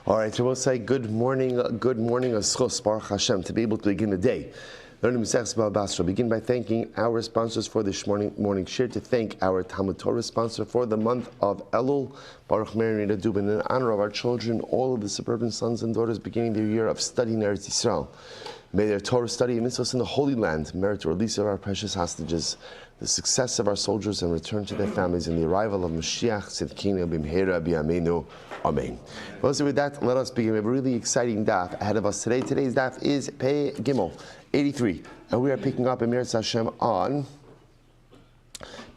All right, so we'll say good morning, Aschos, Baruch Hashem, to be able to begin the day. Learning Bava, Basra. Begin by thanking our sponsors for this morning share, to thank our Talmud Torah sponsor for the month of Elul, Baruch Mary and Dubin, in honor of our children, all of the suburban sons and daughters beginning their year of study in Eretz Yisrael. May their Torah study and mitzvahs in the Holy Land merit the release of our precious hostages, the success of our soldiers and return to their families, and the arrival of Mashiach Tzidkenu B'mheira B'yameinu. Amen. Well, so with that, let us begin. We have a really exciting daf ahead of us today. Today's daf is Pei Gimel 83, and we are picking up Emir Hashem on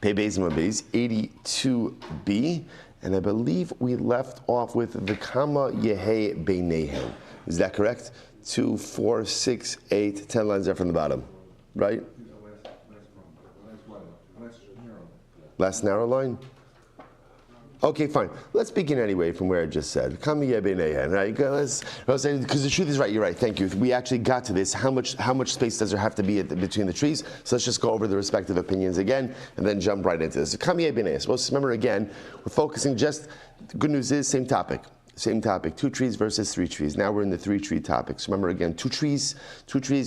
Pei Beis Beis 82b, and I believe we left off with the Kama Yehe Beinehem. Is that correct? 2, 4, 6, 8, 10 lines there from the bottom, right? Last narrow line? Okay, fine. Let's begin anyway from where I just said. Right? Because the truth is right, you're right, thank you. We actually got to this. How much space does there have to be between the trees? So let's just go over the respective opinions again and then jump right into this. Well, remember again, we're focusing just, the good news is, same topic. Same topic, 2 trees versus 3 trees. Now we're in the 3 tree topics. Remember again, 2 trees,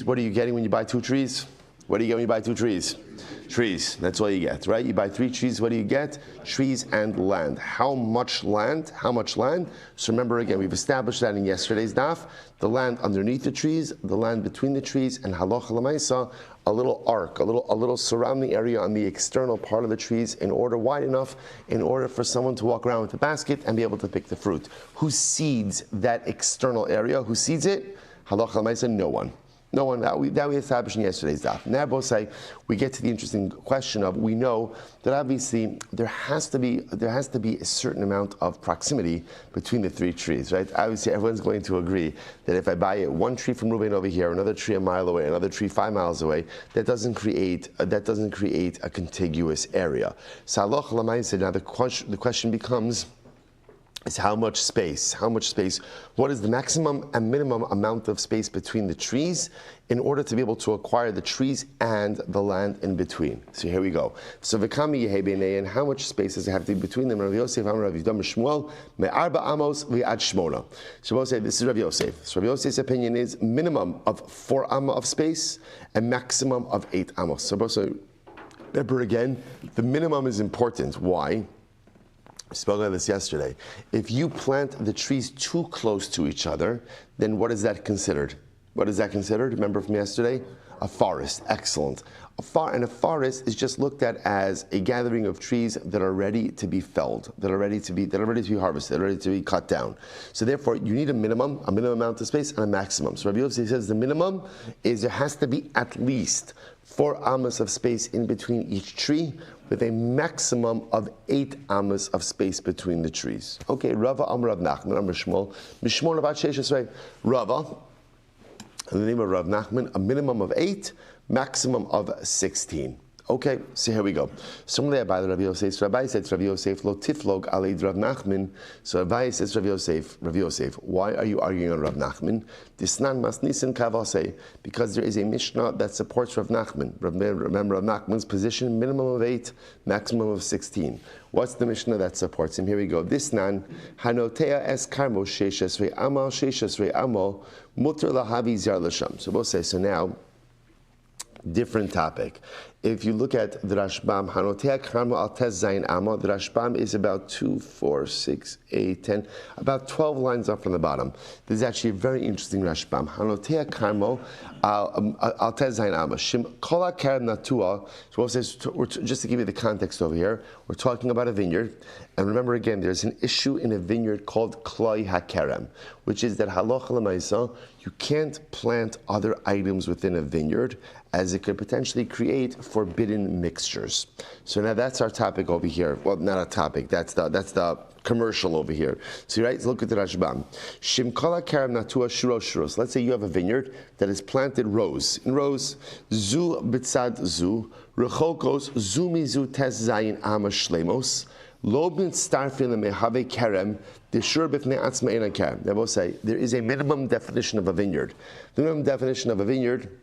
what are you getting when you buy 2 trees? What do you get when you buy 2 trees? Trees, that's all you get, right? You buy 3 trees, what do you get? Trees and land. How much land? So remember again, we've established that in yesterday's daf. The land underneath the trees, the land between the trees, and halacha l'maisa, a little arc, a little surrounding area on the external part of the trees, wide enough in order for someone to walk around with a basket and be able to pick the fruit. Who seeds that external area? Who seeds it? Halacha l'maisa, no one. No one. That we established in yesterday's daf. Now, both say we get to the interesting question of, we know that obviously there has to be a certain amount of proximity between the 3 trees, right? Obviously, everyone's going to agree that if I buy 1 tree from Reuben over here, another tree a mile away, another tree 5 miles away, that doesn't create a contiguous area. So, halacha l'maaseh, now the question becomes, is how much space? What is the maximum and minimum amount of space between the trees in order to be able to acquire the trees and the land in between? So here we go. So v'kami yehe beinei, and how much space does it have to be between them? Rabbi Yosef, Rabbi Shmuel, me'arba amos v'ad shmona. So we'll say this is Rabbi Yosef. So Rabbi Yosef's opinion is minimum of 4 amma of space and maximum of 8 amos. So remember again, the minimum is important. Why? We spoke about this yesterday. If you plant the trees too close to each other, then what is that considered? Remember from yesterday? A forest. Excellent. A forest is just looked at as a gathering of trees that are ready to be felled, that are ready to be harvested, ready to be cut down. So therefore, you need a minimum amount of space and a maximum. So Rabbi Yosef says the minimum is there has to be at least 4 amas of space in between each tree, with a maximum of 8 amas of space between the trees. Okay, Rava Amar Rav Nachman Amar Shmuel Mishmor Rav Sheshes Rava, in the name of Rav Nachman, a minimum of 8, maximum of 16. Okay, so here we go. Similarly, by the Rabbi Yosef, Rabbi says Rabbi Yosef lo tiflog alei Rav Nachman. So Rabbi says Rabbi Yosef, why are you arguing on Rav Nachman? Disnan mas nisan kavasei, because there is a Mishnah that supports Rav Nachman. Remember Rav Nachman's position: minimum of 8, maximum of 16. What's the Mishnah that supports him? Here we go. Disnan hanotea es karmo sheishesrei amal sheishesrei amal muter lahavi zar l'sham. So we'll say so now. Different topic. If you look at the Rashbam, Hanotea Karmo al Tes Zayin Amma, the Rashbam is about 2, 4, 6, 8, 10, about 12 lines up from the bottom. This is actually a very interesting Rashbam. Hanotea Karmo al Tes Zayin Amma. Shim Kola Karam Natua. So just to give you the context over here, we're talking about a vineyard. And remember again, there's an issue in a vineyard called Kloi HaKerem, which is that halacha l'maisa, you can't plant other items within a vineyard, as it could potentially create forbidden mixtures. So now that's our topic over here. Well, not a topic, that's the commercial over here. So right, look at the Rashbam. Shimkala karam natua shuros. Let's say you have a vineyard that is planted rows. In rows, zu bitzad zu, rechokos zu mizu tes zayin ama shlemos, lobin starfin mehave kerem, deshur bifnei atzma ena kerem. They both say there is a minimum definition of a vineyard. The minimum definition of a vineyard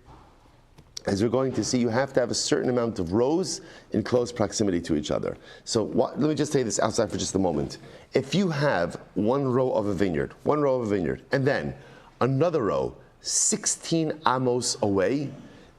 as we're going to see, you have to have a certain amount of rows in close proximity to each other. So let me just say this outside for just a moment. If you have one row of a vineyard, and then another row 16 amos away,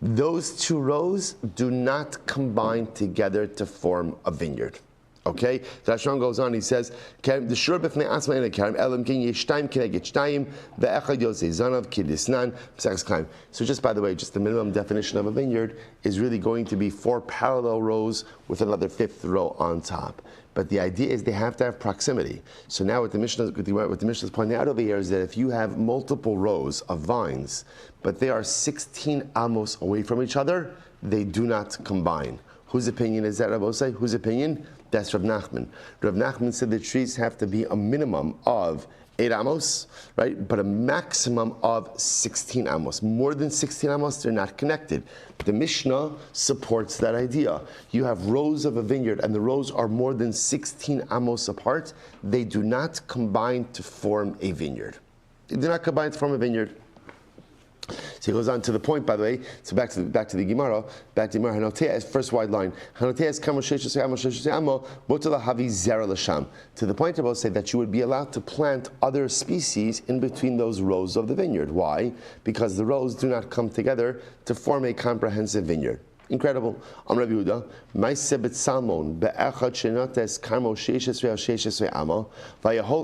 those two rows do not combine together to form a vineyard. Okay, the Rashon goes on. He says, "The shur b'fnei asma in a karim elam kin yishtaim kineged shtayim ve'echad yosei zanav kidisnan b'sachas klaim." So, just by the way, just the minimum definition of a vineyard is really going to be 4 parallel rows with another 5th row on top. But the idea is they have to have proximity. So now what the Mishnah is pointing out over here is that if you have multiple rows of vines, but they are 16 amos away from each other, they do not combine. Whose opinion is that, Rabbi Osai? Whose opinion? That's Rav Nachman. Rav Nachman said the trees have to be a minimum of 8 amos, right? But a maximum of 16 amos. More than 16 amos, they're not connected. The Mishnah supports that idea. You have rows of a vineyard, and the rows are more than 16 amos apart. They do not combine to form a vineyard. They do not combine to form a vineyard. So he goes on to the point, by the way. So back to the Gemara. Hanotea, first wide line. Hanotea is to the point about say that you would be allowed to plant other species in between those rows of the vineyard. Why? Because the rows do not come together to form a comprehensive vineyard. Incredible. Rabbi Yehuda, Maisebet Salmon, Be'echad Shenotes Karmo Sheishes Amo.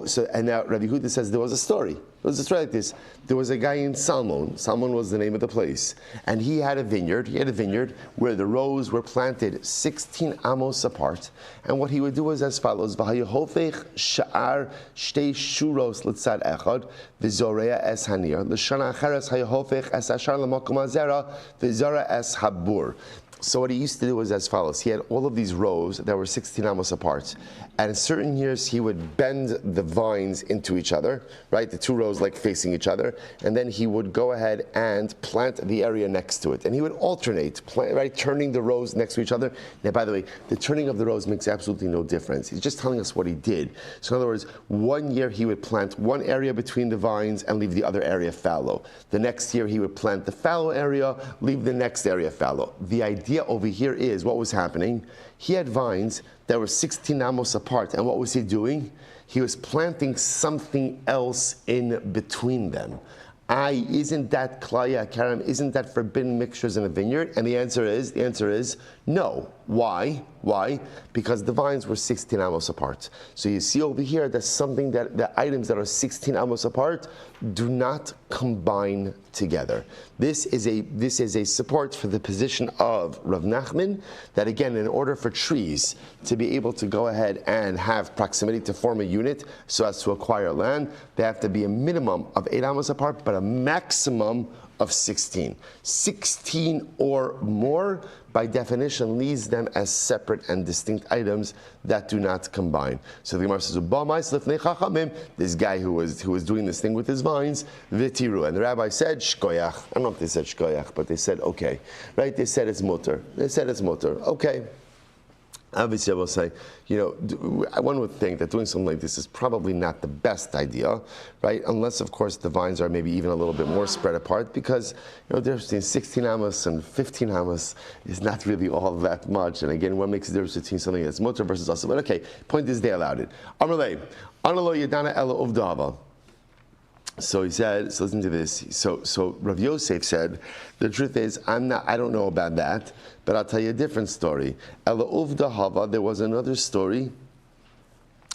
So, and now Rabbi Yehuda says there was a story. There was a story like this. There was a guy in Salmon. Salmon was the name of the place. And he had a vineyard. He had a vineyard where the rows were planted 16 amos apart. And what he would do was as follows. V'hayehovech sha'ar shtei shuros l'tzad echad v'zorea es hanir. L'shana acheres hayehovech es ashar l'makom hazera v'zora es habur. So what he used to do was as follows. He had all of these rows that were 16 amos apart. And in certain years, he would bend the vines into each other, right? The two rows like facing each other. And then he would go ahead and plant the area next to it. And he would alternate, right? Turning the rows next to each other. Now, by the way, the turning of the rows makes absolutely no difference. He's just telling us what he did. So in other words, one year he would plant one area between the vines and leave the other area fallow. The next year he would plant the fallow area, leave the next area fallow. The idea over here is what was happening. He had vines that were 16 amos apart, and what was he doing? He was planting something else in between them. Isn't that klaya karam? Isn't that forbidden mixtures in a vineyard? And the answer is no. Why? Why? Because the vines were 16 amos apart. So you see over here that something that the items that are 16 amos apart do not combine together. This is a support for the position of Rav Nachman that again, in order for trees to be able to go ahead and have proximity to form a unit so as to acquire land, they have to be a minimum of 8 amos apart, but a maximum of 16. 16 or more, by definition, leaves them as separate and distinct items that do not combine. So the Gemara says, this guy who was doing this thing with his vines, v'tiru, and the rabbi said, shkoyach. I don't know if they said shkoyach, but they said, okay. Right? They said it's mutter. Okay. Obviously, I will say, one would think that doing something like this is probably not the best idea, right? Unless, of course, the vines are maybe even a little bit more spread apart, because the difference between 16 amos and 15 amos is not really all that much. And again, what makes the difference between something that's mutter versus also? But okay, point is they allowed it. Amrlei, analo yadana ela uvdava. So he said, so listen to this. So Rav Yosef said, the truth is, I don't know about that, but I'll tell you a different story. Ela uvda hava, there was another story,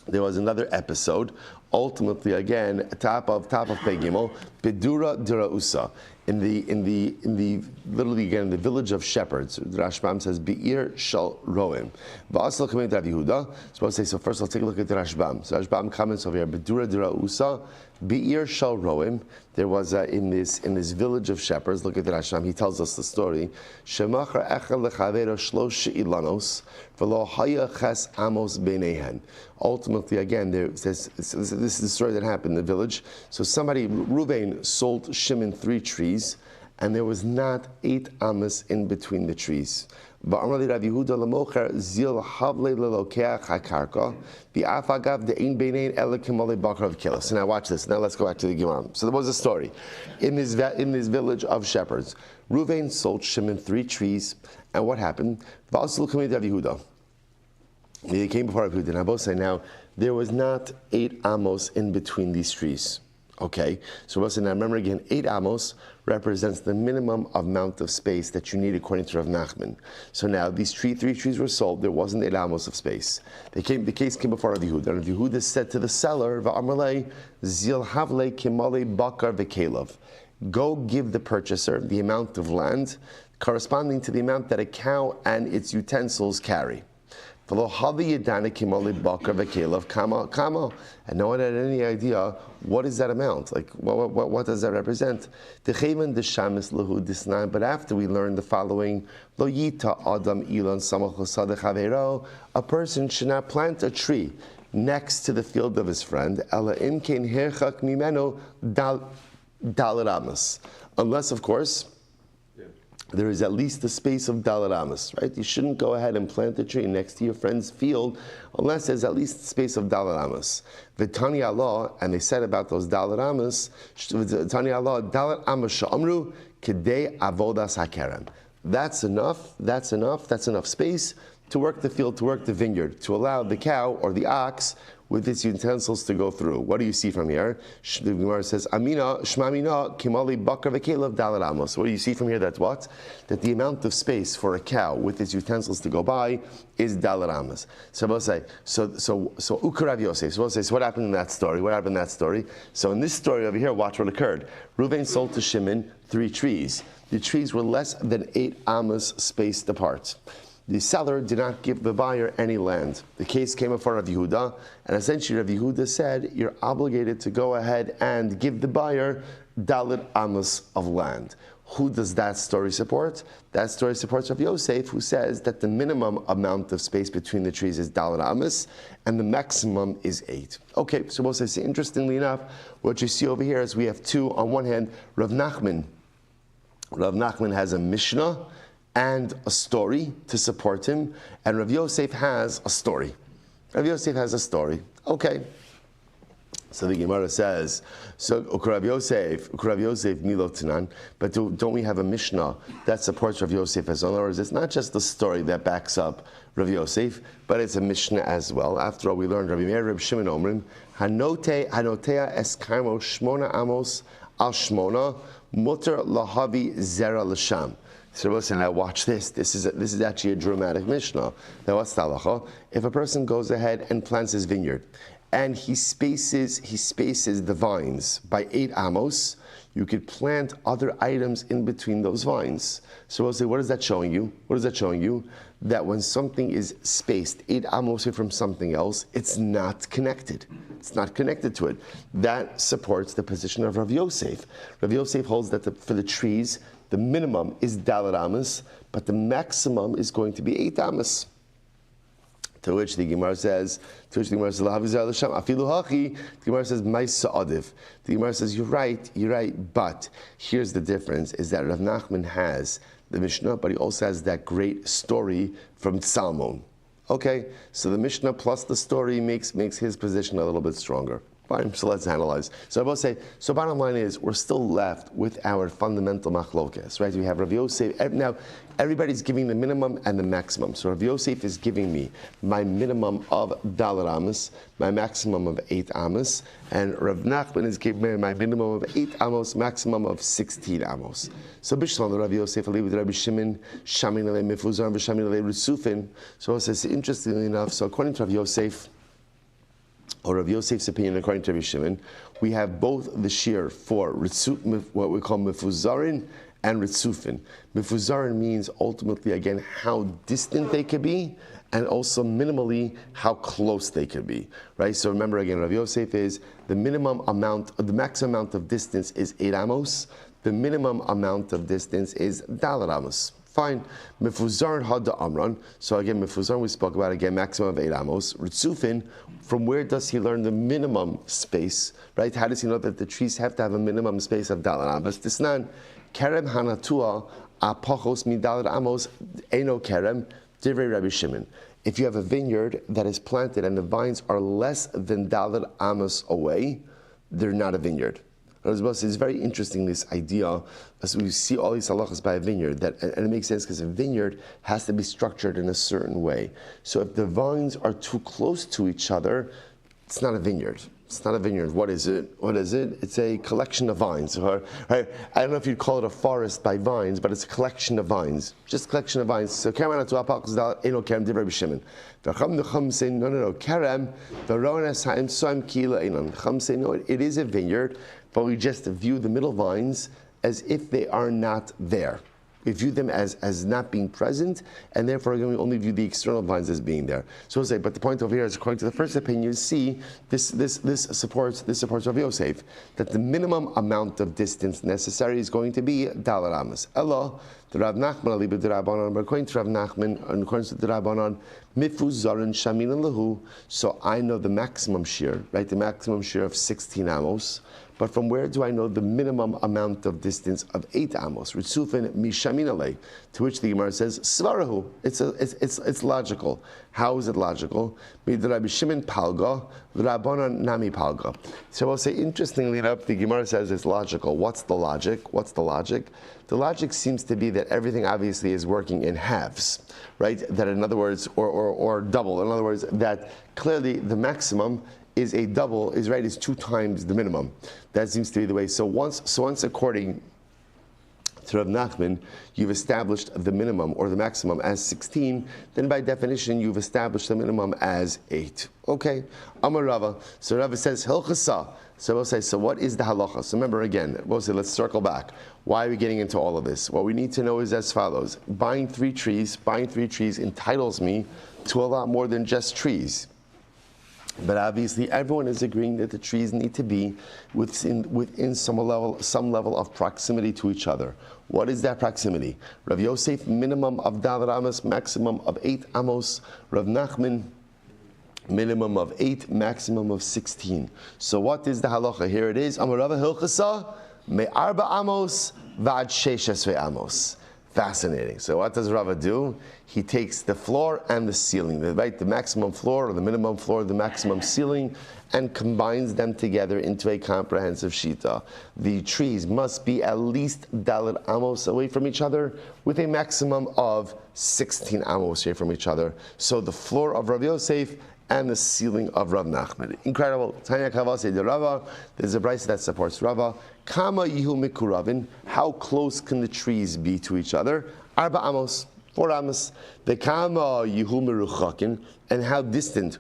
there was another episode. Ultimately, again, top of Pegimo, Bedura Dirausa. In the literally again in the village of shepherds, the Rashbam says Be'ir Shal Roim. V'asal coming to Rav Yehuda. So first let's take a look at the Rashbam. So Rashbam comments over here. Bedura Dirausa, Be'ir Shal Roim. There was in this village of shepherds. Look at the Rashbam. He tells us the story. Shemachar echel lechavero shlosh ilanos v'lo haya ches amos beinehen. Ultimately, again, this is the story that happened in the village. So somebody, Reuven, sold Shimon 3 trees, and there was not 8 amos in between the trees. So now watch this. Now let's go back to the Gemara. So there was a story in this village of shepherds. Reuven sold Shimon 3 trees, and what happened? They came before Rabbi Yehuda, and I both say now there was not 8 amos in between these trees. Okay, so we'll say now remember again, 8 amos represents the minimum amount of space that you need according to Rav Nachman. So now these 3 trees were sold. There wasn't 8 amos of space. The case came before Rav Yehuda, and Rav Yehuda said to the seller, "Va'amarle zil havle kimale bakar v'kelav." Go give the purchaser the amount of land corresponding to the amount that a cow and its utensils carry. And no one had any idea what is that amount, like what does that represent. But after we learned the following, a person should not plant a tree next to the field of his friend, unless of course there is at least a space of Dalet Amos, right? You shouldn't go ahead and plant a tree next to your friend's field unless there's at least a space of Dalet Amos. V'tani Allah, and they said about those Dalet Amos, V'tani Allah, Dalet Amos sha'amru kedei avodas hakerem. That's enough space to work the field, to work the vineyard, to allow the cow or the ox with its utensils to go through. What do you see from here? The Gemara says, Amina, Shmamina, Kimali, Bakar, Vekelav, Dalet Amos. What do you see from here? That's what? That the amount of space for a cow with its utensils to go by is Dalet Amos. So we'll say, so Ukarav Yosef. So we'll say, so what happened in that story? So in this story over here, watch what occurred. Reuven sold to Shimon 3 trees. The trees were less than 8 amos spaced apart. The seller did not give the buyer any land. The case came before Rav Yehuda, and essentially Rav Yehuda said, you're obligated to go ahead and give the buyer Dalet Amos of land. Who does that story support? That story supports Rav Yosef, who says that the minimum amount of space between the trees is Dalet Amos, and the maximum is 8. Okay, so we'll say, interestingly enough, what you see over here is we have 2. On one hand, Rav Nachman has a Mishnah and a story to support him, and Rav Yosef has a story. Okay. So the Gemara says, so Rav Yosef milotanan, but don't we have a Mishnah that supports Rav Yosef as well? In other words, it's not just the story that backs up Rav Yosef, but it's a Mishnah as well. After all, we learned Rabbi Meir, Rabbi Shimon Omrim, hanotea eskarmo shmona amos al shmona muter lahavi zera l'sham. So listen, now watch this. This is actually a dramatic Mishnah. Now what's the halacha? If a person goes ahead and plants his vineyard, and he spaces the vines by 8 amos, you could plant other items in between those vines. So we'll say, what is that showing you? That when something is spaced 8 amos from something else, it's not connected. It's not connected to it. That supports the position of Rav Yosef. Rav Yosef holds that for the trees, the minimum is Dalet Amos, but the maximum is going to be 8 amos. To which the Gemara says, Afilu hachi, the Gemara says, Maisa adiv. The Gemara says, you're right, but here's the difference, is that Rav Nachman has the Mishnah, but he also has that great story from Salmon. Okay, so the Mishnah plus the story makes his position a little bit stronger. Fine, so let's analyze. So I will say, so bottom line is, we're still left with our fundamental machlokes, right? We have Rav Yosef. Now, everybody's giving the minimum and the maximum. So Rav Yosef is giving me my minimum of Dalet Amos, my maximum of 8 amos, and Rav Nachman is giving me my minimum of 8 amos, maximum of 16 amos. So Bishlam, Rav Yosef, Ali with Rabbi Shimon, Shamin Ale Mifuzar, Shamin Ale Rusufin. So it says, interestingly enough, so according to Rav Yosef, or Rav Yosef's opinion, according to Rabbi Shimon, we have both the shear for what we call Mifuzarin and Ritzufin. Mifuzarin means ultimately, again, how distant they could be, and also minimally how close they could be, right? So remember again, Rav Yosef is the maximum amount of distance is 8 amos. The minimum amount of distance is Dalet Amos. Fine. Mefuzar hada amran. So again, mefuzar we spoke about again, maximum of 8 amos. Ritzufin, from where does he learn the minimum space? Right? How does he know that the trees have to have a minimum space of dalar amos? Tisnan kerem hanatua apachos midalar amos eno kerem divrei Rabbi Shimon. If you have a vineyard that is planted and the vines are less than dalar amos away, they're not a vineyard. It's very interesting, this idea, as we see all these halachas by a vineyard, and it makes sense because a vineyard has to be structured in a certain way. So if the vines are too close to each other, it's not a vineyard. It's not a vineyard. What is it? What is it? It's a collection of vines. Right? I don't know if you'd call it a forest by vines, but it's a collection of vines. Just a collection of vines. So Kerem to Apakos Eno Kerem Divrei Rabbi Shimon. V'cham Necham say no. Kerem v'rones ha'im soim kila Enon. Cham say no. It is a vineyard, but we just view the middle vines as if they are not there. We view them as not being present, and therefore we only view the external vines as being there. So we'll say, but the point over here is, according to the first opinion, you see this supports Rav Yosef, that the minimum amount of distance necessary is going to be dalar amos. Ella, the Rav Nachman aliba the Rabbanon, but according to Rav Nachman, and according to the Rabbanon, mifuzarin shamin and lahu. So I know the maximum shear, right? The maximum shear of 16 amos. But from where do I know the minimum amount of distance of 8 amos? Ritzufin mishamin alei. To which the Gemara says, svarahu. It's logical. How is it logical? Rabbi Shimon palga, Rabbanon nami palga. So we'll say, interestingly enough, the Gemara says it's logical. What's the logic? The logic seems to be that everything obviously is working in halves, right? That in other words, or double. In other words, that clearly the maximum is a double, is 2 times the minimum. That seems to be the way. So once according to Rav Nachman, you've established the minimum or the maximum as 16, then by definition you've established the minimum as 8. Okay, Amar Rava. So Rava says, Hilchasa. So we'll say, so what is the halacha? So remember again, we'll say, let's circle back. Why are we getting into all of this? What we need to know is as follows. Buying three trees entitles me to a lot more than just trees. But obviously, everyone is agreeing that the trees need to be within some level of proximity to each other. What is that proximity? Rav Yosef, minimum of dalar amos, maximum of 8 amos. Rav Nachman, minimum of 8, maximum of 16. So what is the halacha? Here it is. Amar Rava hilchasa me'arba amos v'ad sheshesvei amos. Fascinating. So what does Rava do? He takes the floor and the ceiling, the maximum floor or the minimum floor, the maximum ceiling, and combines them together into a comprehensive shita. The trees must be at least dalar amos away from each other, with a maximum of 16 amos away from each other. So the floor of Rav Yosef and the ceiling of Rav Nachman. Incredible. Tanya Kavase de Rava. There's a brayso that supports Rava. Kama yihu mikuravin. How close can the trees be to each other? Arba amos, 4 amos. The kama yihu meruchakin. And how distant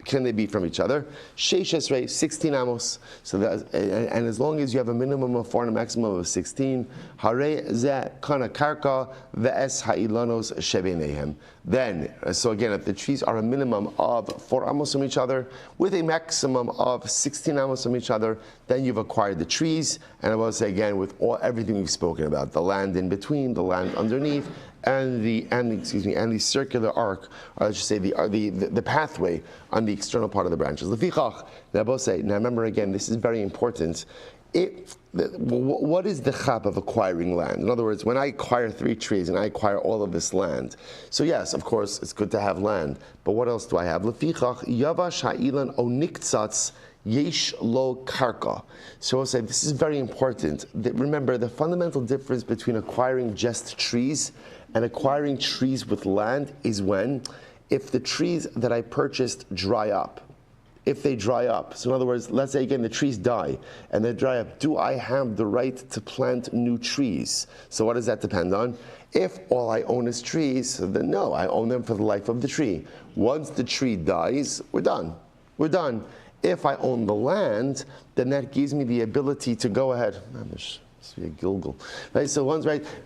can they be from each other? Sheish esrei, 16 amos. So and as long as you have a minimum of 4 and a maximum of 16, hare ze kana karka ve'es ha'ilanos shebenehem. Then, so again, if the trees are a minimum of 4 amos from each other, with a maximum of 16 amos from each other, then you've acquired the trees. And I will say again, with everything we've spoken about, the land in between, the land underneath, and the circular arc, or I should say the pathway on the external part of the branches. Lefichach, I will say, now remember again, this is very important. What is the chap of acquiring land? In other words, when I acquire 3 trees and I acquire all of this land, so yes, of course, it's good to have land, but what else do I have? Lefichach, yavash ha'ilan o niktzatz yesh lo karka. So I'll say this is very important. Remember, the fundamental difference between acquiring just trees and acquiring trees with land is if the trees that I purchased dry up. If they dry up, so in other words, let's say again the trees die and they dry up, do I have the right to plant new trees? So what does that depend on? If all I own is trees, then no, I own them for the life of the tree. Once the tree dies, we're done. We're done. If I own the land, then that gives me the ability to go ahead. Be a gilgul, right? So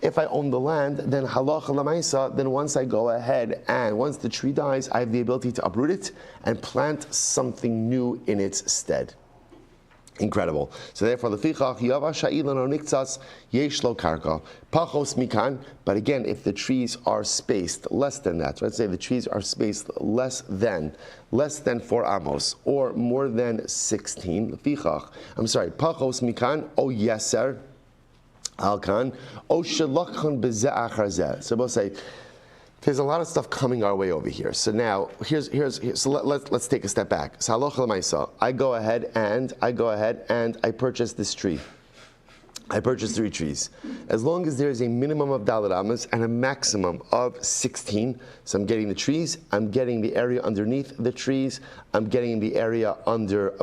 if I own the land, then halacha lamaisa, then once I go ahead and once the tree dies, I have the ability to uproot it and plant something new in its stead. Incredible. So therefore, lefichach yava sha'ilan o niktzas yesh lo karka pachos mikan. But again, if the trees are spaced less than that, let's say the trees are spaced less than 4 amos or more than 16. Lefichach, I'm sorry, pachos mikan o yeser alkan o shelachon bezeh achar zeh. So we'll say, there's a lot of stuff coming our way over here. So now, so let's take a step back. So halacha l'maisa, I go ahead and I purchase this tree. I purchased 3 trees. As long as there is a minimum of dalet amas and a maximum of 16, so I'm getting the trees, I'm getting the area underneath the trees, I'm getting the area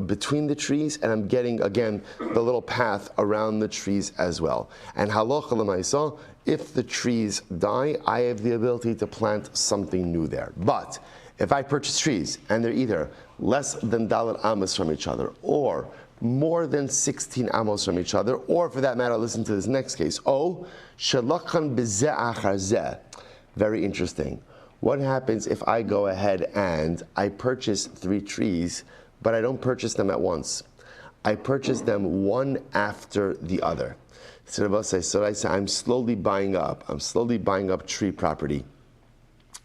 between the trees, and I'm getting, again, the little path around the trees as well. And halacha l'maisa, if the trees die, I have the ability to plant something new there. But if I purchase trees and they're either less than dalet amas from each other or more than 16 amos from each other, or for that matter, listen to this next case. Oh, shalachan bezeh achar zeh. Very interesting. What happens if I go ahead and I purchase 3 trees, but I don't purchase them at once? I purchase them one after the other. So I say, I'm slowly buying up tree property.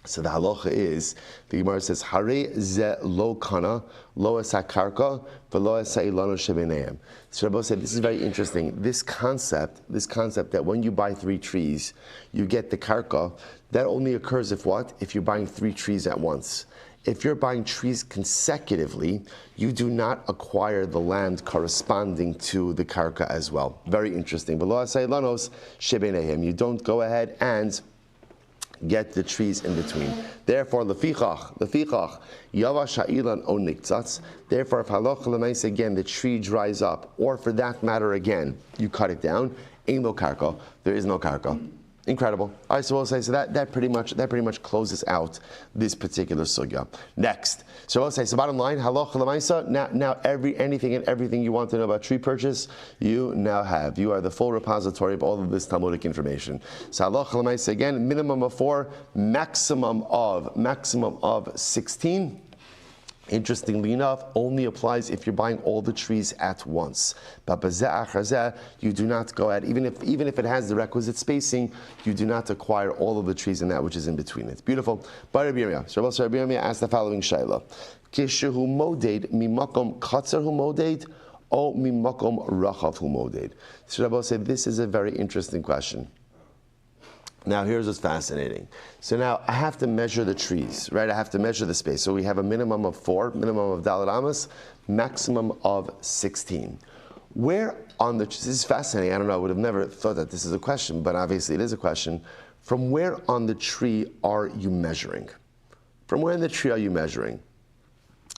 So the halacha is, the Gemara says, Hare ze lo kana, lo es hakarka, v'lo es ha'ilanu shebeneim. So Rabbi said, this is very interesting. This concept that when you buy 3 trees, you get the karka, that only occurs if what? If you're buying 3 trees at once. If you're buying trees consecutively, you do not acquire the land corresponding to the karka as well. Very interesting. V'lo es ha'ilanu shebeneim. You don't go ahead and get the trees in between. Therefore, lefichach, yava sha'ilan o niktzatz. Therefore, if halacha l'maisa again, the tree dries up, or for that matter again, you cut it down, ein lo karka, there is no karka. Incredible. All right, so we'll say, so that pretty much closes out this particular sugya. Next, so we'll say, so bottom line, halacha l'maisa. Now anything and everything you want to know about tree purchase, you now have. You are the full repository of all of this Talmudic information. So halacha l'maisa again, minimum of 4, maximum of 16. Interestingly enough, only applies if you're buying all the trees at once. But bezeh achar zeh, you do not go at, even if it has the requisite spacing, you do not acquire all of the trees and that which is in between it. Beautiful. By Rabbi Yirmiyah. So Rabbi Yirmiyah asked the following shayla: Kishehu moded mimakom katzer hu moded, o mimakom rachav hu moded. So Rabbi said, this is a very interesting question. Now here's what's fascinating. So now I have to measure the trees, right? I have to measure the space. So we have a minimum of 4, minimum of dalet amas, maximum of 16. Where on the, this is fascinating, I don't know, I would have never thought that this is a question, but obviously it is a question. From where on the tree are you measuring? From where in the tree are you measuring?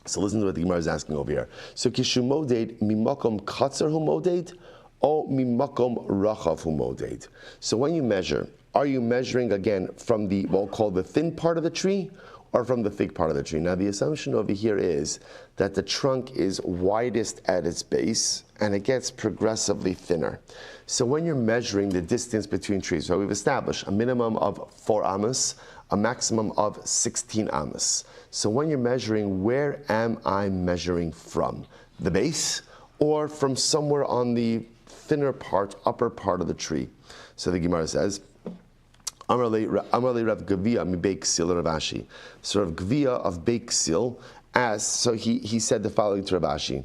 So listen to what the Gemara is asking over here. So kishu moded mimakom katzer hu moded, o mimakom rachav hu moded. So when you measure, are you measuring again from the, what we'll call the thin part of the tree, or from the thick part of the tree? Now the assumption over here is that the trunk is widest at its base and it gets progressively thinner. So when you're measuring the distance between trees, so we've established a minimum of 4 amos, a maximum of 16 amos. So when you're measuring, where am I measuring from? The base, or from somewhere on the thinner part, upper part of the tree? So the Gemara says, Amarle Rav Gavia mi Beik Sil Rav Ashi. So Rav Gavia of Beik Sil asked, so he said the following to Rav Ashi.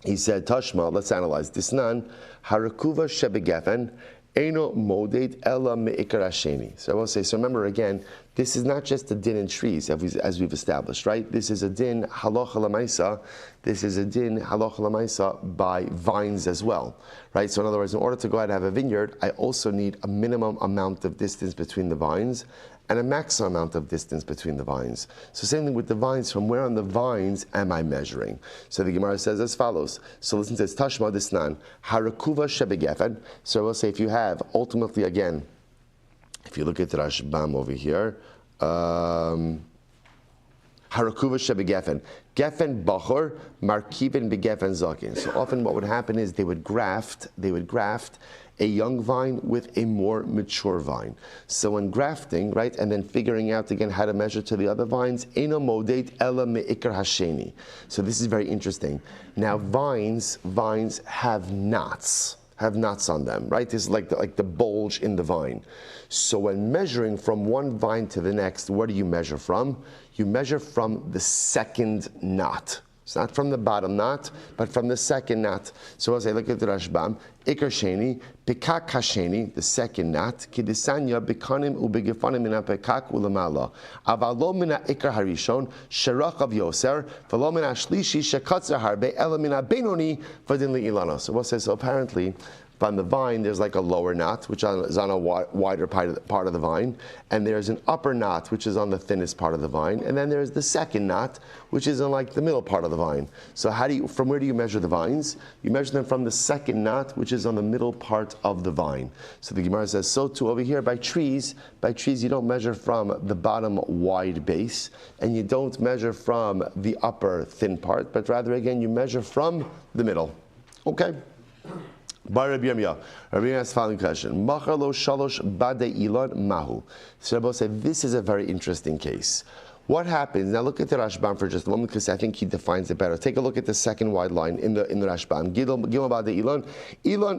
He said, Tashma, let's analyze. Disnan, Harakuva Shebegefen, Eino Moded Ela Me'ikar Hasheni. So I will say, so remember again, this is not just a din in trees, as we've established, right? This is a din halacha l'maisa. This is a din halacha l'maisa by vines as well, right? So in other words, in order to go ahead and have a vineyard, I also need a minimum amount of distance between the vines and a maximum amount of distance between the vines. So same thing with the vines. From where on the vines am I measuring? So the Gemara says as follows. So listen to this. Tashma disnan harakuva shebegefen. So I will say, if you have ultimately again, if you look at the Rashbam over here, Harakuva shebegefen, gefen bachor, markiven begefen zakin. So often what would happen is they would graft a young vine with a more mature vine. So when grafting, right, and then figuring out again how to measure to the other vines, eino modeit ela meikar hasheni. So this is very interesting. Now vines have knots on them, right? This is like the bulge in the vine. So when measuring from one vine to the next, where do you measure from? You measure from the second knot. It's not from the bottom knot, but from the second knot. So as I look at the Rashbam, Ikar Sheni, Pekak Hasheni, the second knot, Kidisanya, Bekanim Ubegefanim Mina Pekak Ulamala. Avalo Mina Ikar Harishon, Sherach of Yoser, Valo Mina Shlishi, Shekatzer Harbe, Elamina Benoni, Vadinli Ilano. So what says, so apparently, on the vine, there's like a lower knot, which is on a wider part of the vine, and there's an upper knot, which is on the thinnest part of the vine, and then there's the second knot, which is on like the middle part of the vine. So from where do you measure the vines? You measure them from the second knot, which is on the middle part of the vine. So the Gemara says, so too over here by trees you don't measure from the bottom wide base, and you don't measure from the upper thin part, but rather again, you measure from the middle. Okay? By Rabbi Yirmiyah, Rabbi Yirmiyah has the following question: Machar lo shalosh bade ilon mahu. So Rabbi said, this is a very interesting case. What happens? Now look at the Rashbam for just a moment, because I think he defines it better. Take a look at the second wide line in the Rashbam. Gilon bade ilon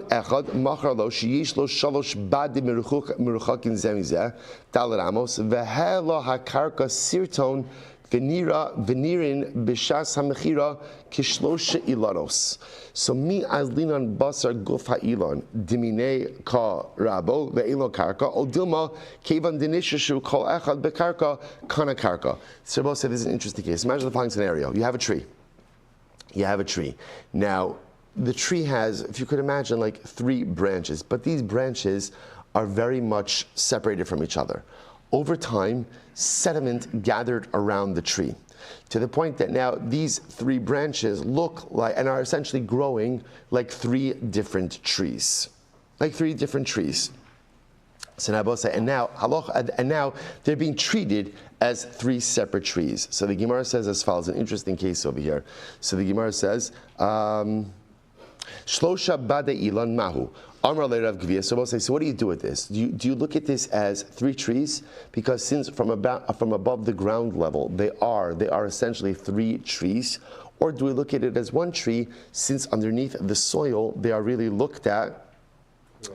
echad machar lo sheyish lo shalosh bade meruchakin zemizeh dalet amos veheh lo hakarka sirton venirin b'shas hamechira kishloshe ilanos. So mi azlinan basar guf ha'ilon dimine ka rabo ve'ilon karka o dilma kevan dinishashu kol echad bekarka kana karka. So Rabbi said this is an interesting case. Imagine the following scenario: you have a tree. Now the tree has, if you could imagine, like 3 branches, but these branches are very much separated from each other. Over time, sediment gathered around the tree, to the point that now these 3 branches look like and are essentially growing like 3 different trees. So now both say, and now they're being treated as 3 separate trees. So the Gemara says as follows, an interesting case over here. So the Gemara says, Shlosha bade ilan mahu. So we'll say, so what do you do with this? Do you look at this as 3 trees? Because since from above the ground level, they are essentially 3 trees. Or do we look at it as 1 tree, since underneath the soil, they are really looked at,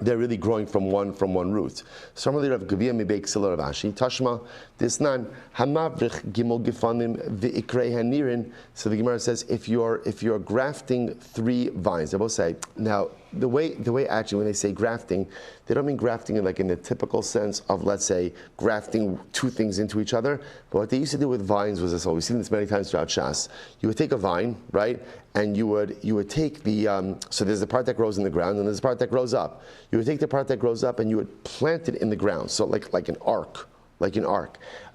they're really growing from one root. So Rav Gavia Mibek Sila Rav Ashi Tashma Disnan Hamavrich Gimel Gifanim V'ikrei Hanirin. So the Gemara says, if you're grafting 3 vines, they will say, now the way actually when they say grafting, they don't mean grafting in the typical sense of, let's say, grafting 2 things into each other. But what they used to do with vines was this. We've seen this many times throughout Shas. You would take a vine, right, and you would take the so there's the part that grows in the ground and there's the part that grows up. You would take the part that grows up and you would plant it in the ground, so like an arc.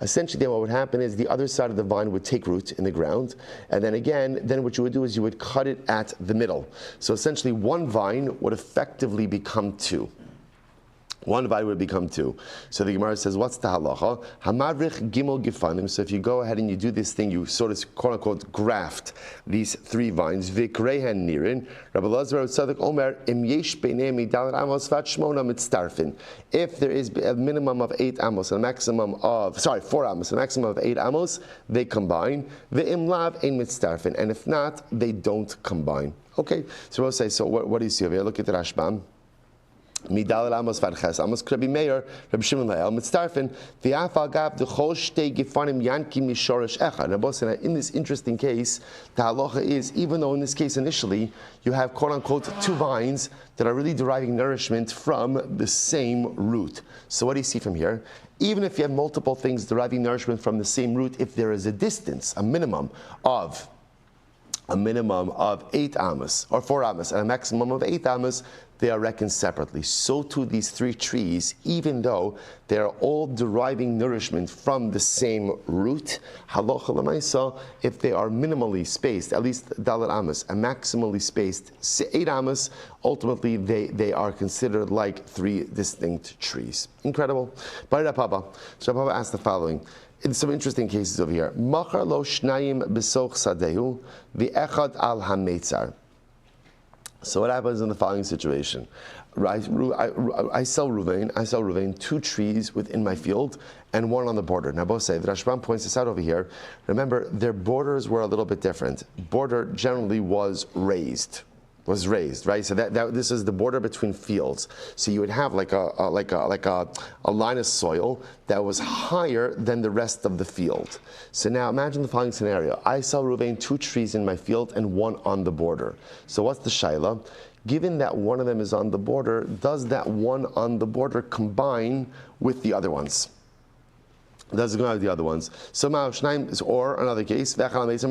Essentially, then what would happen is the other side of the vine would take root in the ground, and then what you would do is you would cut it at the middle. So essentially, 1 vine would effectively become 2. 1 vine would become 2. So the Gemara says, what's the halacha? Hamavrich gimel gifanim. So if you go ahead and you do this thing, you sort of quote unquote graft these 3 vines. Vikrehen nirin. Rabbi Lazar Tzadok Omer im yesh beinei midal amos vat shmona mitztarfin. If there is a minimum of 8 amos, a maximum of 4 amos, a maximum of 8 amos, they combine. Ve'im lav ein mitztarfin. And if not, they don't combine. Okay. So we'll say, so what do you see over here? Look at the Rashbam. Midal Amos Varches Amos Rabbi Meir Rabbi Shmuel Silber Mitzdarfen V'Afal Gav D'Chol Shtei Gifanim Yanki Mishorish Echad. Rabbi, in this interesting case, the halacha is, even though in this case initially you have quote unquote 2 vines that are really deriving nourishment from the same root. So what do you see from here? Even if you have multiple things deriving nourishment from the same root, if there is a distance, a minimum of 8 amos or 4 amos and a maximum of 8 amos, they are reckoned separately. So too these 3 trees, even though they are all deriving nourishment from the same root, halacha l'maisa, if they are minimally spaced, at least dalet amos, and maximally spaced 8 amos, ultimately they are considered like 3 distinct trees. Incredible. By Rapapa. So Rapapa asked the following. In some interesting cases over here. Machar lo shnayim besoch sadehu v'echad al hametzar. So what happens in the following situation? I sell Ruvain 2 trees within my field and 1 on the border. Now both say, the Rashbam points this out over here. Remember, their borders were a little bit different. Border generally was raised, right? So this is the border between fields. So you would have like a line of soil that was higher than the rest of the field. So now imagine the following scenario. I sell Ruvain 2 trees in my field and 1 on the border. So what's the shaila? Given that one of them is on the border, does that one on the border combine with the other ones? Does it go out with the other ones? So or another case, let's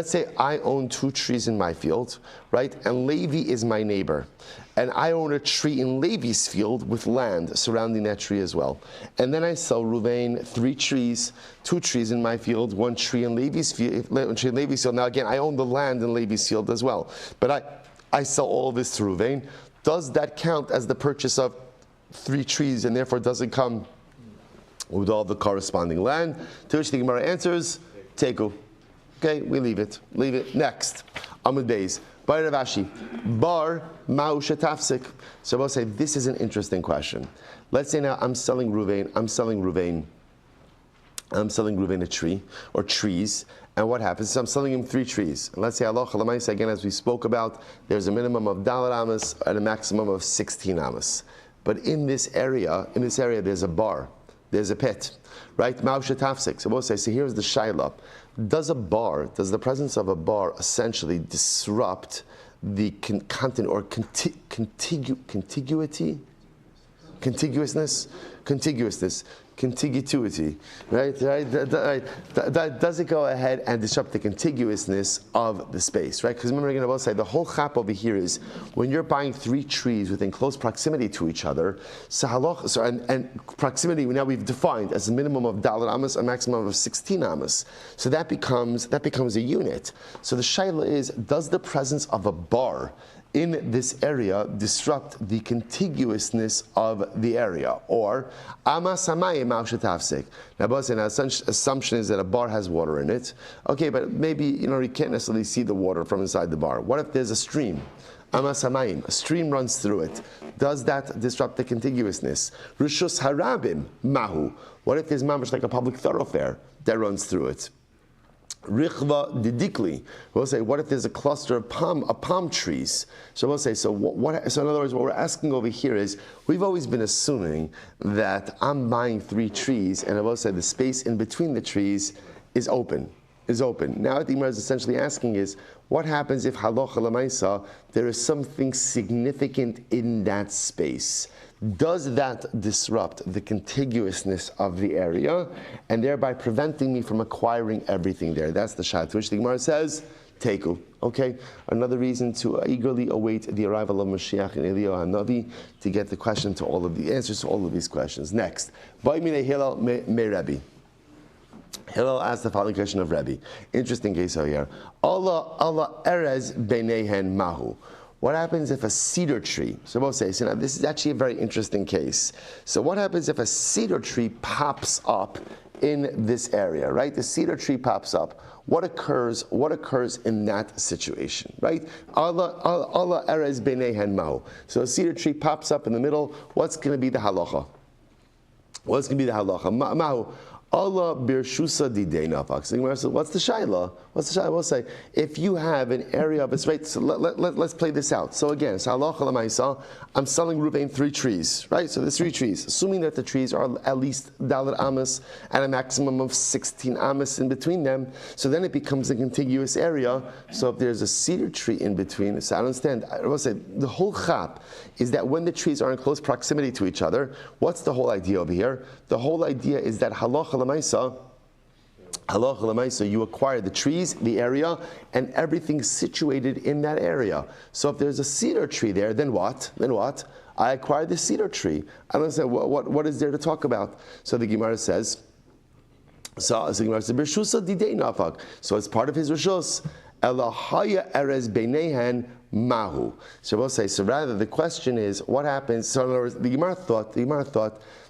say I own 2 trees in my field, right? And Levi is my neighbor. And I own a tree in Levi's field with land surrounding that tree as well. And then I sell Ruvain 3 trees, 2 trees in my field, 1 tree in Levi's field. Now again, I own the land in Levi's field as well. But I sell all of this to Ruvain. Does that count as the purchase of 3 trees, and therefore doesn't come with all the corresponding land? To which the Gemara answers, Teku. Okay, we leave it. Next, Amud Beis. Bar Ravashi. Bar Ma'u Shetafsik. So we'll say, this is an interesting question. Let's say now I'm selling Ruvain a tree, or trees, and what happens? So I'm selling him 3 trees. And let's say Allah Lamaisa, again, as we spoke about, there's a minimum of Dalar Amas and a maximum of 16 Amas. But in this area, there's a bar, there's a pit, right? Ma'usha tafsik. So we'll say, so here's the shaila. Does the presence of a bar essentially disrupt the content or contiguity? Contiguity, right? Does it go ahead and disrupt the contiguousness of the space, right? Because remember, again, I will say the whole chap over here is when you're buying 3 trees within close proximity to each other. And proximity now we've defined as a minimum of Dalar Amas, a maximum of 16 Amas. So that becomes a unit. So the shaila is, does the presence of a bar in this area disrupt the contiguousness of the area? Or amasamayim ma'ushetafsik. Now, an assumption is that a bar has water in it. Okay, but maybe you can't necessarily see the water from inside the bar. What if there's a stream? Amasamayim, a stream runs through it. Does that disrupt the contiguousness? Rishus harabim mahu. What if there's mamash like a public thoroughfare that runs through it? Richva didikli. We'll say, what if there's a cluster of palm trees? So we'll say, so in other words, what we're asking over here is, we've always been assuming that I'm buying 3 trees, and I will say the space in between the trees is open. Now what the Gemara is essentially asking is, what happens if halacha l'maisa, there is something significant in that space? Does that disrupt the contiguousness of the area and thereby preventing me from acquiring everything there? That's the shad, to which the Gemara says, Teku. Okay, another reason to eagerly await the arrival of Mashiach and Eliyahu HaNavi to get the answers to all of these questions. Next, Ba'imine Hillel me Rebbe. Hillel asked the following question of Rebbe. Interesting case over here. Allah erez beinehen mahu. What happens if a cedar tree, so we'll say, so now this is actually a very interesting case. So what happens if a cedar tree pops up in this area, right? The cedar tree pops up. What occurs in that situation, right? Allah erez beinehen mahu. So a cedar tree pops up in the middle. What's going to be the halacha? Mahu. Allah birshusa didei nafak. So the Gemara says, what's the shaila? We'll say, if you have an area of its right, so let's play this out. So again, I'm selling Ruvain 3 trees, right? So there's 3 trees, assuming that the trees are at least Dalar Amas and a maximum of 16 Amas in between them. So then it becomes a contiguous area. So if there's a cedar tree in between, so I understand. I will say the whole chap is that when the trees are in close proximity to each other, what's the whole idea over here? The whole idea is that halacha l'maisa, you acquire the trees, the area, and everything situated in that area. So if there's a cedar tree there, then what? I acquired the cedar tree. I don't understand what is there to talk about. So the Gemara says, so it's part of his rishus. Elahaya erez beinehen mahu. So we'll say, so rather the question is, what happens? So in other words, the Gemara thought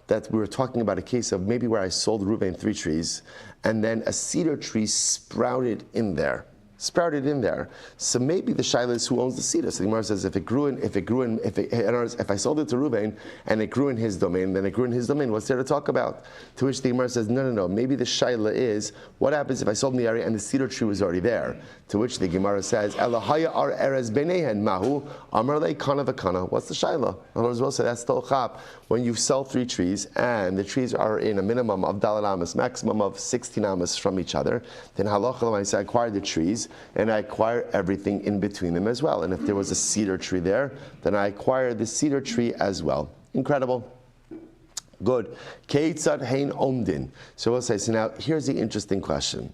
that we were talking about a case of maybe where I sold Ruvain 3 trees, and then a cedar tree sprouted in there. sprouted in there. So maybe the shaila is who owns the cedar. So the Gemara says if I sold it to Reuben and it grew in his domain, then it grew in his domain. What's there to talk about? To which the Gemara says, no. Maybe the shaila is what happens if I sold in the area and the cedar tree was already there. To which the Gemara says, Elahaya ar erez benehen mahu amar le kana v'kana. What's the shaila? In other words, we'll say that's still chap. When you sell 3 trees and the trees are in a minimum of dalal amas, maximum of 16 amas from each other, then halacha l'maaseh I acquire the trees and I acquire everything in between them as well. And if there was a cedar tree there, then I acquire the cedar tree as well. Incredible. Good. Keitzad hein omdin. So we'll say, so now here's the interesting question.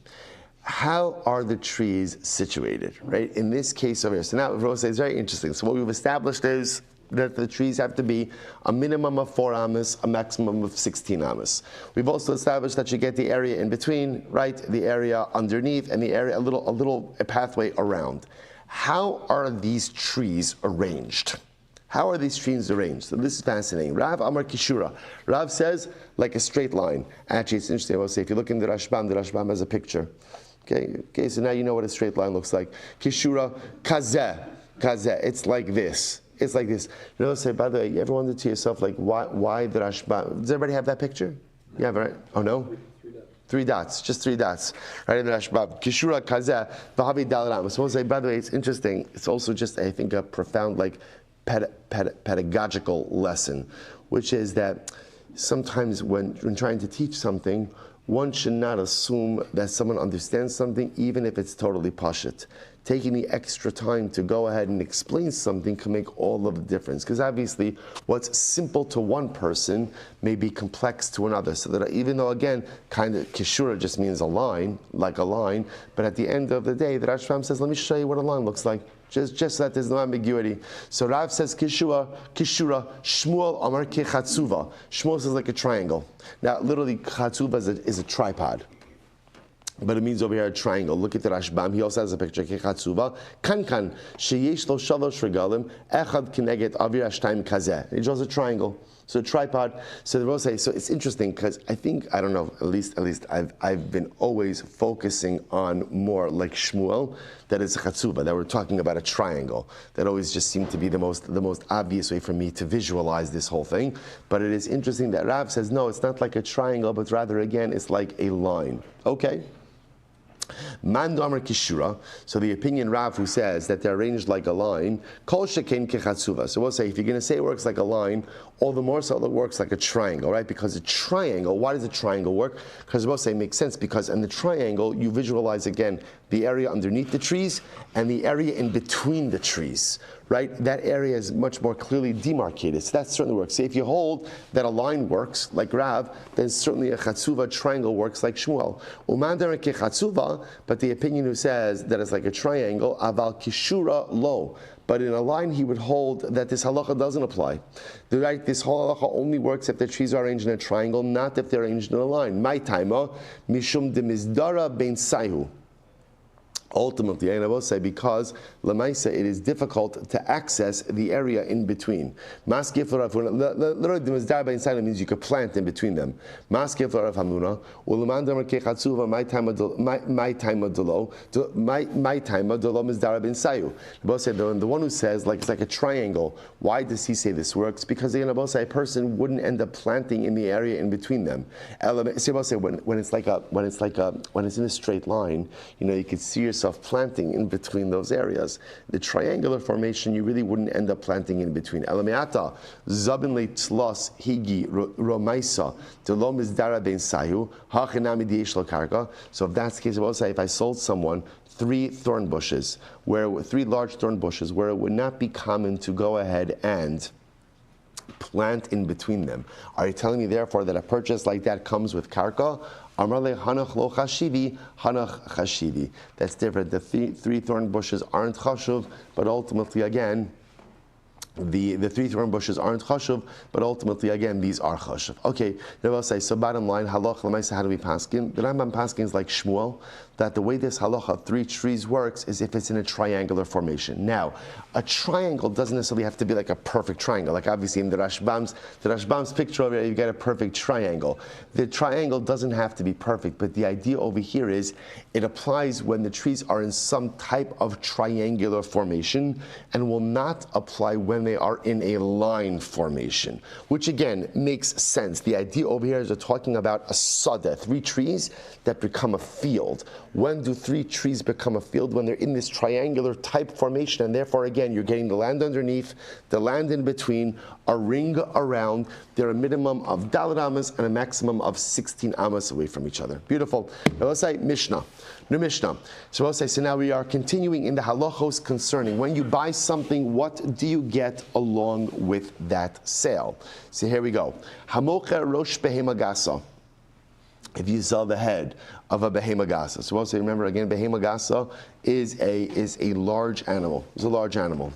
How are the trees situated, right? In this case over here. So now we'll say it's very interesting. So what we've established is that the trees have to be a minimum of 4 amas, a maximum of 16 amas. We've also established that you get the area in between, right? The area underneath and the area, a little pathway around. How are these trees arranged? How are these trees arranged? So this is fascinating. Rav Amar Kishura. Rav says like a straight line. Actually, it's interesting. I will say if you look in the Rashbam has a picture. Okay, so now you know what a straight line looks like. Kishura kazeh. It's like this. It's like this. You know, say, by the way, you ever wondered to yourself, like, why the Rashbam? Does everybody have that picture? Yeah, right? Oh, no? 3 dots, just 3 dots. Right in the Rashbam. Kishura kazeh, v'havi dalaram. So we'll say, by the way, it's interesting. It's also just, I think, a profound, like, pedagogical lesson, which is that sometimes when trying to teach something, one should not assume that someone understands something, even if it's totally pashut. Taking the extra time to go ahead and explain something can make all of the difference. Because obviously, what's simple to one person may be complex to another. So that even though, again, kind of kishura just means a line, like a line, but at the end of the day, the Rashbam says, let me show you what a line looks like. Just so that there's no ambiguity. So Rav says Kishura, Shmuel Amar Kechatzuva. Shmuel says like a triangle. Now, literally, Chatzuva is a tripod. But it means over here a triangle. Look at the Rashbam. He also has a picture. Kechatzuva. Kan sheyesh lo shalosh regalim echad kineget avir hashtayim kazeh. He draws a triangle. So a tripod. So the Rose say. So it's interesting because I don't know. At least I've been always focusing on more like Shmuel. That is a chatzuva. That we're talking about a triangle. That always just seemed to be the most obvious way for me to visualize this whole thing. But it is interesting that Rav says no. It's not like a triangle, but rather again it's like a line. Okay. Mando Amar Kishura. So the opinion Rav who says that they're arranged like a line, Kol Shekein Kechatzuva. So we'll say if you're going to say it works like a line, all the more so it works like a triangle, right? Because a triangle, why does a triangle work? Because we'll say it makes sense because in the triangle you visualize again the area underneath the trees and the area in between the trees. Right? That area is much more clearly demarcated. So that certainly works. So if you hold that a line works like Rav, then certainly a chatzuva triangle works like Shmuel. Umandar kechatzuva, but the opinion who says that it's like a triangle, aval kishura lo. But in a line, he would hold that this halacha doesn't apply. Right? This whole halacha only works if the trees are arranged in a triangle, not if they're arranged in a line. My taima mishum demizdara ben saihu. Ultimately, and I will say because Lamaisa, it is difficult to access the area in between. Literally, the Mizdar inside means you could plant in between them. My time adolo, Mizdar ben Sayu. The one who says like it's like a triangle. Why does he say this works? Because the a person wouldn't end up planting in the area in between them. When it's in a straight line, you could see yourself planting in between those areas. The triangular formation, you really wouldn't end up planting in between. Elameata, zabin le tlos higi romaisa, delom is dara ben sayu, hachinami diesh lo karka. So if that's the case, I will say if I sold someone 3 thorn bushes, 3 large thorn bushes, where it would not be common to go ahead and plant in between them. Are you telling me therefore that a purchase like that comes with karka? Amarle hanach lo chashivi, hanach chashivi. That's different. The 3 thorn bushes aren't chashuv, but ultimately again, the 3 thorn bushes aren't chashuv, but ultimately again these are chashuv. Okay, now I'll say so. Bottom line, halach l'maisa, how do we paskin? The Rambam paskin is like Shmuel. that the way this halacha of 3 trees works is if it's in a triangular formation. Now, a triangle doesn't necessarily have to be like a perfect triangle. Like obviously in the Rashbam's picture over here, you get a perfect triangle. The triangle doesn't have to be perfect, but the idea over here is it applies when the trees are in some type of triangular formation and will not apply when they are in a line formation, which again makes sense. The idea over here is we're talking about a sadeh, 3 trees that become a field. When do 3 trees become a field? When they're in this triangular type formation, and therefore again you're getting the land underneath, the land in between, a ring around. They're a minimum of daled amas and a maximum of 16 amas away from each other. Beautiful. Now let's say Mishnah. New Mishnah. So let's say, so now we are continuing in the halachos concerning when you buy something, what do you get along with that sale? So here we go. Hamocher rosh behema gasa. If you sell the head of a behema gasa. So also remember again, behema gasa is a large animal. It's a large animal.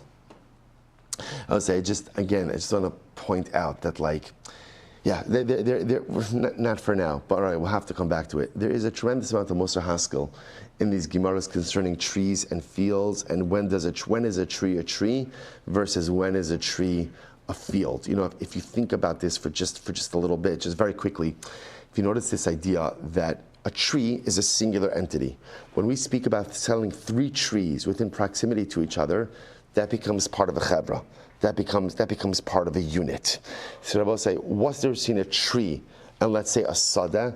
I would say just again, I just want to point out that they're not for now, but all right, we'll have to come back to it. There is a tremendous amount of Musar Haskell in these Gemaras concerning trees and fields, and when is a tree a tree versus when is a tree a field. You know, if you think about this for just a little bit, just very quickly, if you notice this idea that a tree is a singular entity. When we speak about selling 3 trees within proximity to each other, that becomes part of a chevra. That becomes part of a unit. So Rabbi will say, what's there seen a tree and let's say a sadeh?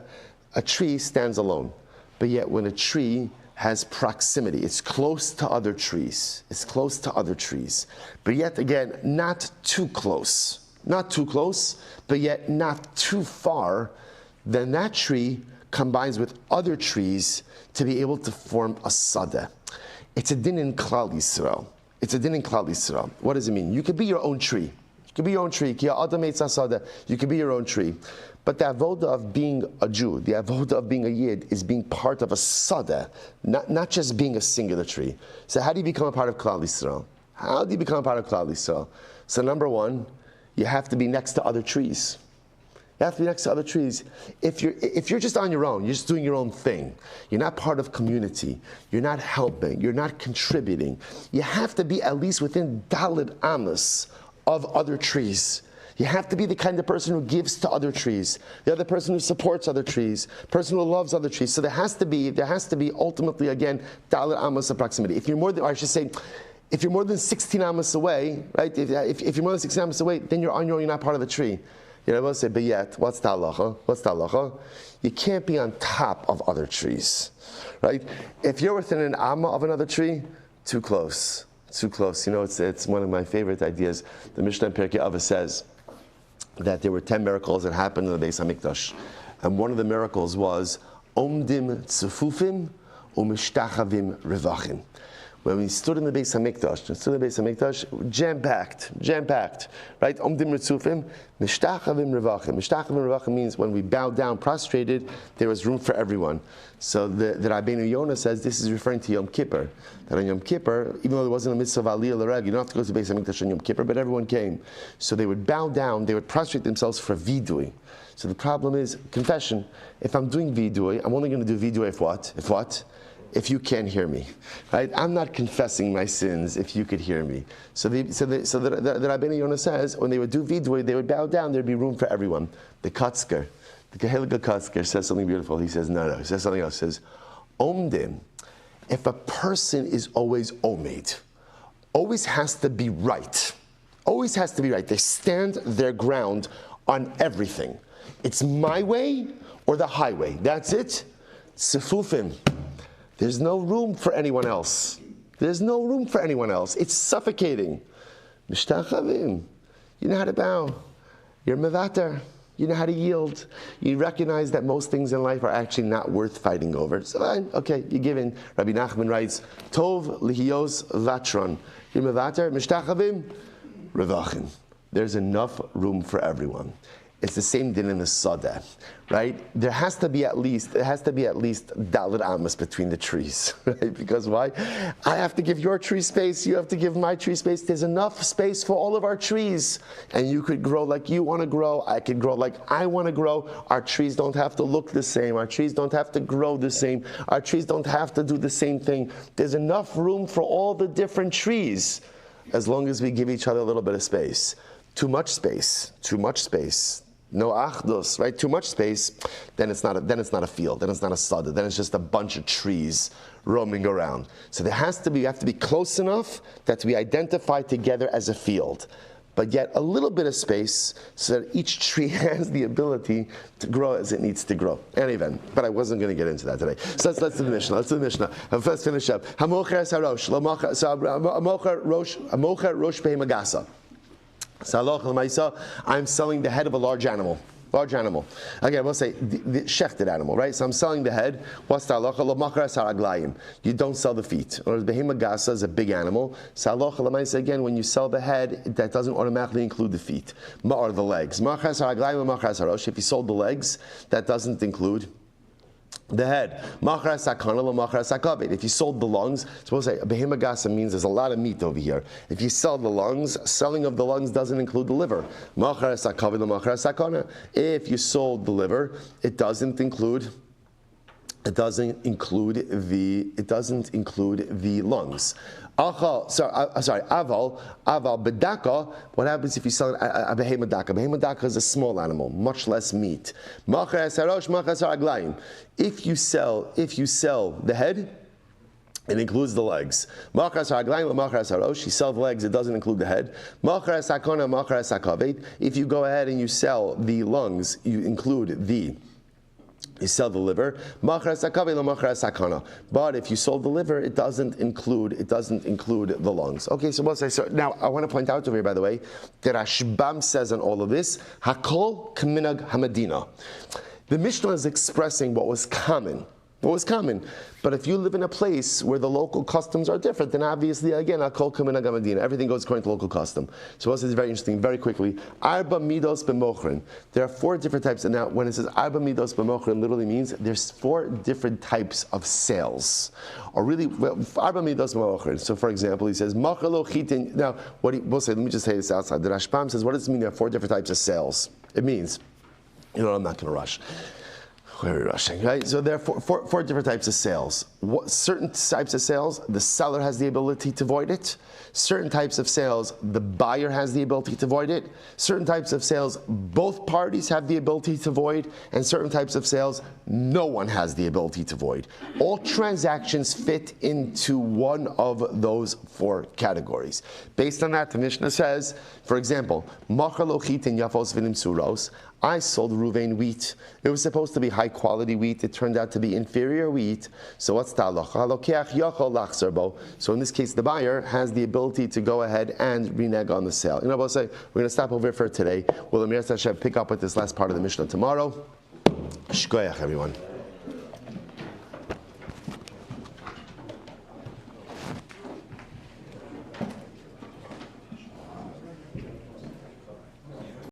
A tree stands alone. But yet when a tree has proximity, it's close to other trees. It's close to other trees. But yet again, not too close. Not too close, but yet not too far. Then that tree combines with other trees to be able to form a sadeh. It's a din in Klal Yisrael. It's a din in Klal Yisrael. What does it mean? You could be your own tree. You could be your own tree. You could be your own tree. But the avoda of being a Jew, the avoda of being a Yid, is being part of a sadeh, not just being a singular tree. So how do you become a part of Klal Yisrael? How do you become a part of Klal Yisrael? So number 1, you have to be next to other trees. You have to be next to other trees. If you're just on your own, you're just doing your own thing. You're not part of community. You're not helping. You're not contributing. You have to be at least within daled amas of other trees. You have to be the kind of person who gives to other trees, the other person who supports other trees, person who loves other trees. So there has to be ultimately again daled amas of proximity. If you're more than, or I should say, if you're more than 16 amas away, right? If you're more than 16 amas away, then you're on your own. You're not part of the tree. You know, I will say, but yet, what's the halacha? What's the halacha? You can't be on top of other trees, right? If you're within an amma of another tree, too close. You know, it's one of my favorite ideas. The Mishnah in Pirkei Avos says that there were 10 miracles that happened in the Beis HaMikdash, and one of the miracles was Omdim Tzufufim Umishtachavim Revachim. When we stood in the Beis HaMikdash, jam-packed, right? Omdim Ritzufim, Mishtachavim Revachim. Mishtachavim Revachim means when we bowed down, prostrated, there was room for everyone. So the Rabbeinu Yonah says this is referring to Yom Kippur. That on Yom Kippur, even though there wasn't a mitzvah of Aliyah L'Reg, you don't have to go to the Beis HaMikdash on Yom Kippur, but everyone came. So they would bow down, they would prostrate themselves for vidui. So the problem is, confession, if I'm doing vidui, I'm only going to do vidui if what? If you can't hear me, right? I'm not confessing my sins if you could hear me. So the Rabbeinu Yonah says, when they would do vidui, they would bow down, there'd be room for everyone. The Katzker, the Kehilga Katzker says something beautiful. He says, no, he says something else. He says, Omdim, if a person is always omed, always has to be right. Always has to be right. They stand their ground on everything. It's my way or the highway. That's it. Sefufim. There's no room for anyone else. There's no room for anyone else. It's suffocating. Mishtachavim. You know how to bow. You're mevater. You know how to yield. You recognize that most things in life are actually not worth fighting over. So, okay, you give in. Rabbi Nachman writes, Tov lihiyos vatron. You're mevater. Mishtachavim. Revachim. There's enough room for everyone. It's the same din in the sadeh, right? There has to be at least dalit amas between the trees, right? Because why? I have to give your tree space, you have to give my tree space. There's enough space for all of our trees, and you could grow like you want to grow. I could grow like I want to grow. Our trees don't have to look the same. Our trees don't have to grow the same. Our trees don't have to do the same thing. There's enough room for all the different trees, as long as we give each other a little bit of space. Too much space. No achdus, right? Too much space, then it's not a field, then it's not a sada, then it's just a bunch of trees roaming around. So we have to be close enough that we identify together as a field, but yet a little bit of space so that each tree has the ability to grow as it needs to grow. Anyway, but I wasn't going to get into that today. So let's do the Mishnah. Let's finish up. Hamocher harosh, hamocher rosh behemagasa. I'm selling the head of a large animal. Again, we'll say the shechted animal, right? So I'm selling the head. What's the halacha? You don't sell the feet. Or behema gasa is a big animal. So again, when you sell the head, that doesn't automatically include the feet or the legs. If you sold the legs, that doesn't include the head. If you sold the lungs, suppose say behema gasa means there's a lot of meat over here. If you sell the lungs, selling of the lungs doesn't include the liver. If you sold the liver, it doesn't include the lungs. Aval bedaka. What happens if you sell a behema daka? Behema daka is a small animal, much less meat. If you sell the head, it includes the legs. You sell the legs, it doesn't include the head. If you go ahead and you sell the lungs, you include you sell the liver. But if you sold the liver, it doesn't include the lungs. Okay, so now I want to point out over here, by the way, that Rashbam says on all of this, Hakol K'minag Hamadina. The Mishnah is expressing what was common. But if you live in a place where the local customs are different, then obviously, again, Hakol K'minag Hamadina. Everything goes according to local custom. So this is very interesting. Very quickly, Arba Midos B'mochrin. There are 4 different types. And now, when it says Arba Midos B'mochrin, literally means there's 4 different types of sales. Or really, Arba Midos B'mochrin. So, for example, he says Machalo Chitin. Now, we'll say. Let me just say this outside. The Rashbam says, what does it mean? There are 4 different types of sales. It means, I'm not going to rush. Where are we rushing, right? So there are four different types of sales. Certain types of sales, the seller has the ability to void it. Certain types of sales, the buyer has the ability to void it. Certain types of sales, both parties have the ability to void. And certain types of sales, no one has the ability to void. All transactions fit into one of those 4 categories. Based on that, the Mishnah says, for example, Machar lo chitin yafos v'nim suros. I sold Ruvain wheat. It was supposed to be high quality wheat. It turned out to be inferior wheat. So what's the halacha? So in this case, the buyer has the ability to go ahead and renege on the sale. We're going to stop over for today. We'll pick up with this last part of the Mishnah tomorrow. Shkoyach, everyone.